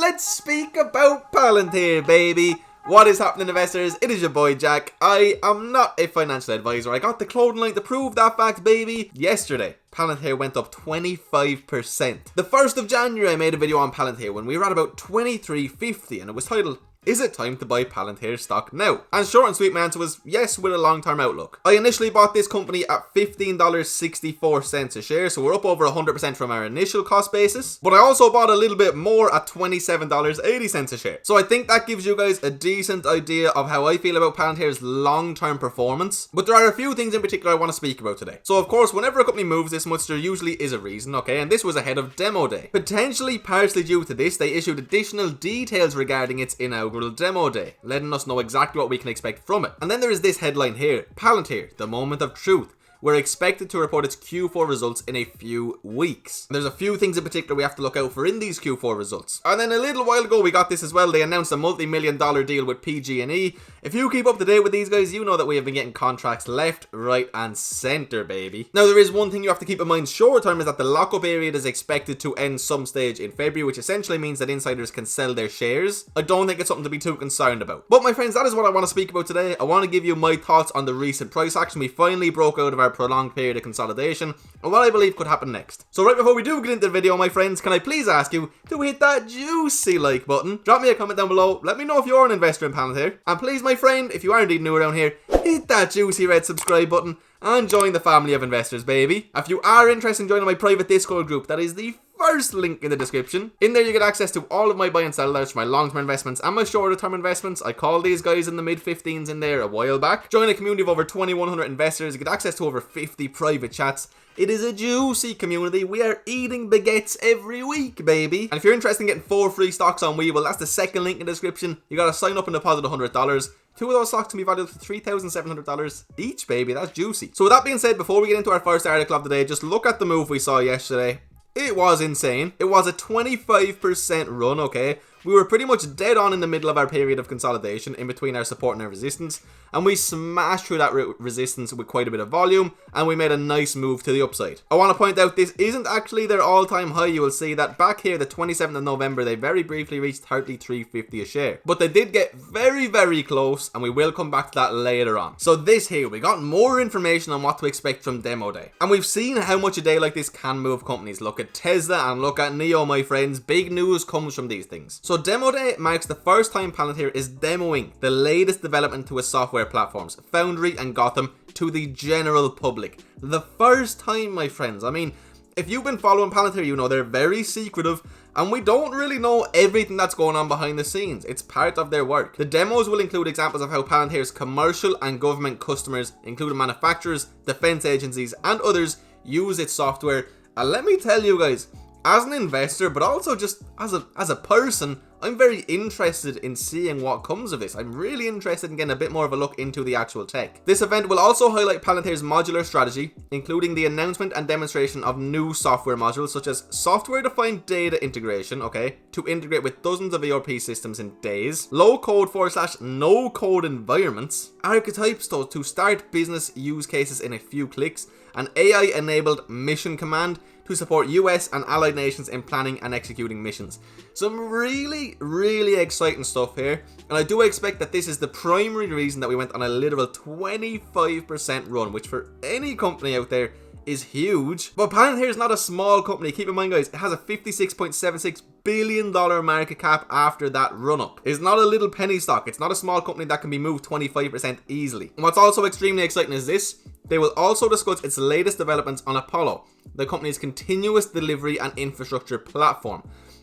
let's speak about Palantir, baby. What is happening, investors? It is your boy Jack. I am not a financial advisor. I got the clothing line to prove that fact, baby. Yesterday, Palantir went up 25%. The 1st of January, I made a video on Palantir when we were at about 23.50 and it was titled, "Is it time to buy Palantir stock now?" And short and sweet, my answer was yes, with a long-term outlook. I initially bought this company at $15.64 a share, so we're up over 100% from our initial cost basis. But I also bought a little bit more at $27.80 a share. So I think that gives you guys a decent idea of how I feel about Palantir's long-term performance. But there are a few things in particular I want to speak about today. So of course, whenever a company moves this much, there usually is a reason, okay? And this was ahead of demo day. Potentially partially due to this, they issued additional details regarding its inaugural demo day, letting us know exactly what we can expect from it. And then there is this headline here: Palantir, the moment of truth. We're expected to report its Q4 results in a few weeks. There's a few things in particular we have to look out for in these Q4 results. And then a little while ago we got this as well. They announced a multi-million-dollar deal with PG&E. If you keep up to date with these guys, you know that we have been getting contracts left, right and center, baby. Now there is one thing you have to keep in mind short term, is that the lockup period is expected to end some stage in February, which essentially means that insiders can sell their shares. I don't think it's something to be too concerned about. But my friends, that is what I want to speak about today. I want to give you my thoughts on the recent price action. We finally broke out of our prolonged period of consolidation and what I believe could happen next. So right before we do get into the video, my friends, can I please ask you to hit that juicy like button, drop me a comment down below, let me know if you're an investor in Palantir, and please, my friend, if you are indeed new around here, hit that juicy red subscribe button and join the family of investors, baby. If you are interested in joining my private Discord group, that is the first link in the description. In there you get access to all of my buy and sell alerts for my long-term investments and my shorter term investments. I called these guys in the mid-15s in there a while back. Join a community of over 2,100 investors. You get access to over 50 private chats. It is a juicy community. We are eating baguettes every week, baby. And if you're interested in getting 4 free stocks on Webull, that's the second link in the description. You gotta sign up and deposit $100. 2 of those stocks can be valued for $3,700 each, baby. That's juicy. So with that being said, before we get into our first article of the day, just look at the move we saw yesterday. It was insane. It was a 25% run, okay? We were pretty much dead on in the middle of our period of consolidation in between our support and our resistance, and we smashed through that resistance with quite a bit of volume, and we made a nice move to the upside. I want to point out this isn't actually their all-time high. You will see that back here, the 27th of November, they very briefly reached $33.50 a share, but they did get very, very close, and we will come back to that later on. So this here, we got more information on what to expect from demo day, and we've seen how much a day like this can move companies. Look at Tesla and look at Neo, my friends. Big news comes from these things. So demo day marks the first time Palantir is demoing the latest development to its software platforms, Foundry and Gotham, to the general public. The first time, my friends. I mean, if you've been following Palantir, you know they're very secretive and we don't really know everything that's going on behind the scenes. It's part of their work. The demos will include examples of how Palantir's commercial and government customers, including manufacturers, defense agencies and others, use its software. And let me tell you guys, as an investor, but also just as a person, I'm very interested in seeing what comes of this. I'm really interested in getting a bit more of a look into the actual tech. This event will also highlight Palantir's modular strategy, including the announcement and demonstration of new software modules such as software-defined data integration, okay, to integrate with dozens of ERP systems in days, low-code / no-code environments, archetypes to start business use cases in a few clicks, an AI-enabled mission command to support US and allied nations in planning and executing missions. Some really, really exciting stuff here, and I do expect that this is the primary reason that we went on a literal 25% run, which for any company out there is huge. But Palantir is not a small company. Keep in mind, guys, it has a $56.76 billion market cap after that run up. It's not a little penny stock. It's not a small company that can be moved 25% easily. And what's also extremely exciting is this: they will also discuss its latest developments on Apollo, the company's continuous delivery and infrastructure platform.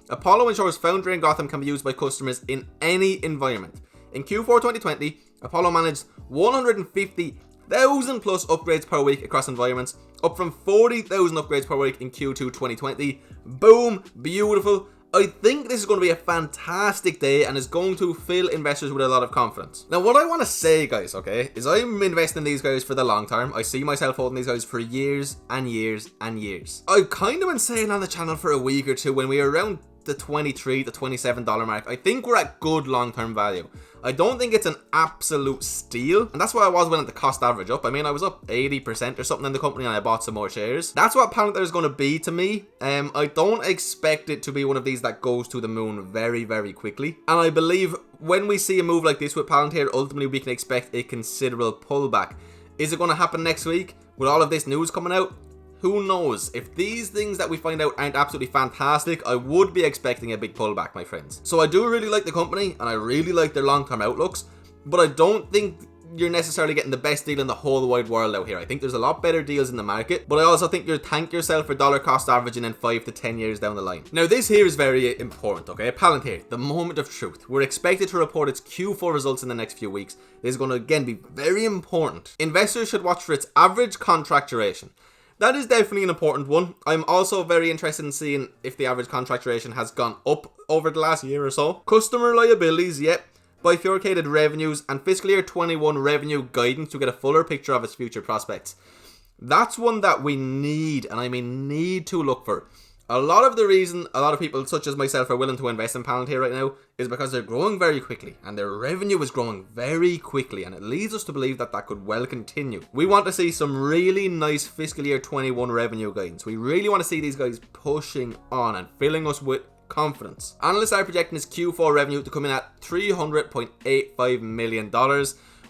Apollo ensures Foundry and Gotham can be used by customers in any environment. In Q4 2020, Apollo managed 150,000 plus upgrades per week across environments, up from 40,000 upgrades per week in Q2 2020. Boom, beautiful. I think this is going to be a fantastic day and is going to fill investors with a lot of confidence. Now, what I want to say, guys, okay, is I'm investing in these guys for the long term. I see myself holding these guys for years and years and years. I've kind of been saying on the channel for a week or two, when we were around the $23 to $27 mark, I think we're at good long-term value. I don't think it's an absolute steal, and that's why I was willing to cost average up. I mean, I was up 80% or something in the company and I bought some more shares. That's what Palantir is going to be to me. I don't expect it to be one of these that goes to the moon very, very quickly. And I believe when we see a move like this with Palantir, ultimately we can expect a considerable pullback. Is it going to happen next week with all of this news coming out? Who knows? If these things that we find out aren't absolutely fantastic, I would be expecting a big pullback, my friends. So I do really like the company and I really like their long-term outlooks, but I don't think you're necessarily getting the best deal in the whole wide world out here. I think there's a lot better deals in the market, but I also think you'll thank yourself for dollar cost averaging in 5 to 10 years down the line. Now this here is very important, okay? Palantir, the moment of truth. We're expected to report its Q4 results in the next few weeks. This is going to again be very important. Investors should watch for its average contract duration. That is definitely an important one. I'm also very interested in seeing if the average contract duration has gone up over the last year or so. Customer liabilities, yep. Bifurcated revenues and fiscal year 21 revenue guidance to get a fuller picture of its future prospects. That's one that we need, and I mean need to look for. A lot of the reason a lot of people such as myself are willing to invest in Palantir right now is because they're growing very quickly and their revenue is growing very quickly, and it leads us to believe that that could well continue. We want to see some really nice fiscal year 21 revenue guidance. We really want to see these guys pushing on and filling us with confidence. Analysts are projecting its Q4 revenue to come in at $300.85 million.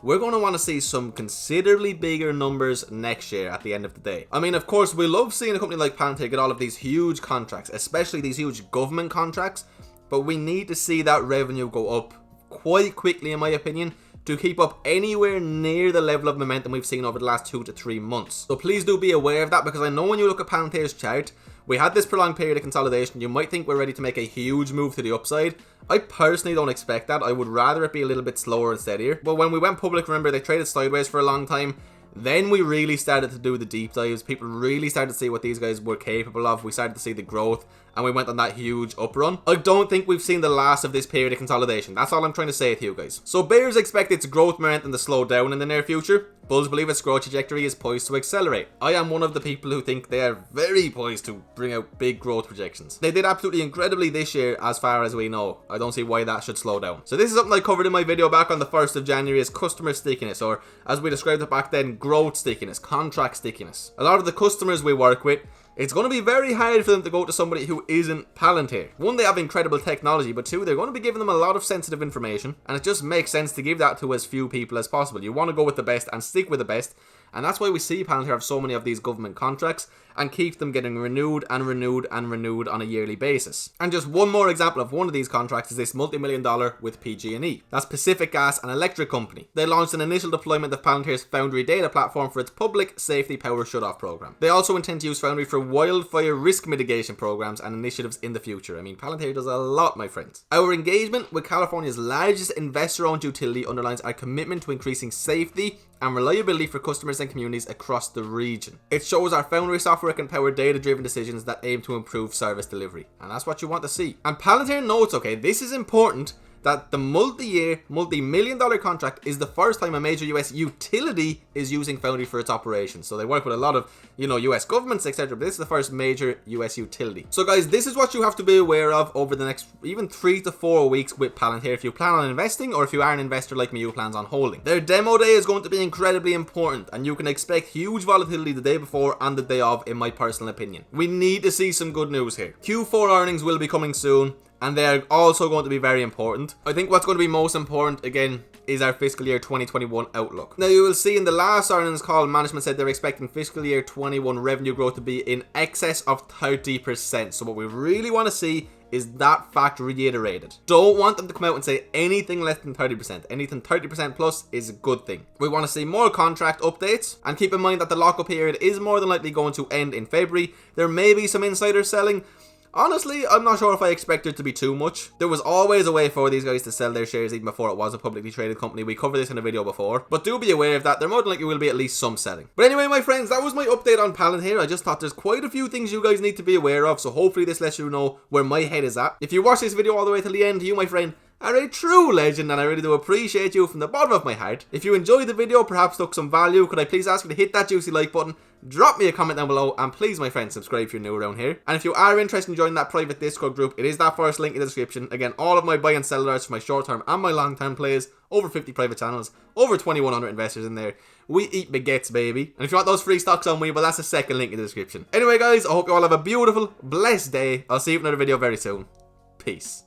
We're going to want to see some considerably bigger numbers next year at the end of the day. I mean, of course, we love seeing a company like Palantir get all of these huge contracts, especially these huge government contracts, but we need to see that revenue go up quite quickly, in my opinion, to keep up anywhere near the level of momentum we've seen over the last 2 to 3 months. So please do be aware of that, because I know when you look at Palantir's chart, we had this prolonged period of consolidation. You might think we're ready to make a huge move to the upside. I personally don't expect that. I would rather it be a little bit slower and steadier. But when we went public, remember, they traded sideways for a long time. Then we really started to do the deep dives. People really started to see what these guys were capable of. We started to see the growth, and we went on that huge up run. I don't think we've seen the last of this period of consolidation. That's all I'm trying to say to you guys. So bears expect its growth momentum to slow down in the near future. Bulls believe its growth trajectory is poised to accelerate. I am one of the people who think they are very poised to bring out big growth projections. They did absolutely incredibly this year as far as we know. I don't see why that should slow down. So this is something I covered in my video back on the 1st of January as customer stickiness, or as we described it back then, growth stickiness, contract stickiness. A lot of the customers we work with, it's going to be very hard for them to go to somebody who isn't Palantir. One, they have incredible technology, but two, they're going to be giving them a lot of sensitive information, and it just makes sense to give that to as few people as possible. You want to go with the best and stick with the best, and that's why we see Palantir have so many of these government contracts and keep them getting renewed and renewed and renewed on a yearly basis. And just one more example of one of these contracts is this multi-million-dollar with PG&E. That's Pacific Gas and Electric Company. They launched an initial deployment of Palantir's Foundry data platform for its public safety power shutoff program. They also intend to use Foundry for wildfire risk mitigation programs and initiatives in the future. I mean, Palantir does a lot, my friends. Our engagement with California's largest investor-owned utility underlines our commitment to increasing safety and reliability for customers and communities across the region. It shows our Foundry software can power data-driven decisions that aim to improve service delivery, and that's what you want to see. And Palantir notes, okay, this is important, that the multi-year, multi-million-dollar contract is the first time a major US utility is using Foundry for its operations. So they work with a lot of, US governments, etc. But this is the first major US utility. So guys, this is what you have to be aware of over the next even 3 to 4 weeks with Palantir if you plan on investing, or if you are an investor like me who plans on holding. Their demo day is going to be incredibly important, and you can expect huge volatility the day before and the day of, in my personal opinion. We need to see some good news here. Q4 earnings will be coming soon, and they're also going to be very important. I think what's going to be most important, again, is our fiscal year 2021 outlook. Now, you will see in the last earnings call, management said they're expecting fiscal year 21 revenue growth to be in excess of 30%. So what we really want to see is that fact reiterated. Don't want them to come out and say anything less than 30%. Anything 30% plus is a good thing. We want to see more contract updates, and keep in mind that the lockup period is more than likely going to end in February. There may be some insider selling. Honestly, I'm not sure if I expect it to be too much. There was always a way for these guys to sell their shares even before it was a publicly traded company. We covered this in a video before, but do be aware of that. There more than likely will be at least some selling. But anyway, my friends, that was my update on Palantir. I just thought there's quite a few things you guys need to be aware of, so hopefully this lets you know where my head is at. If you watch this video all the way to the end, you, my friend, are a true legend, and I really do appreciate you from the bottom of my heart. If you enjoyed the video, perhaps took some value, could I please ask you to hit that juicy like button, drop me a comment down below, and please, my friends, subscribe if you're new around here. And if you are interested in joining that private Discord group, it is that first link in the description. Again, all of my buy and sell alerts for my short-term and my long-term plays, over 50 private channels, over 2,100 investors in there. We eat baguettes, baby. And if you want those free stocks on me, well, that's the second link in the description. Anyway, guys, I hope you all have a beautiful, blessed day. I'll see you in another video very soon. Peace.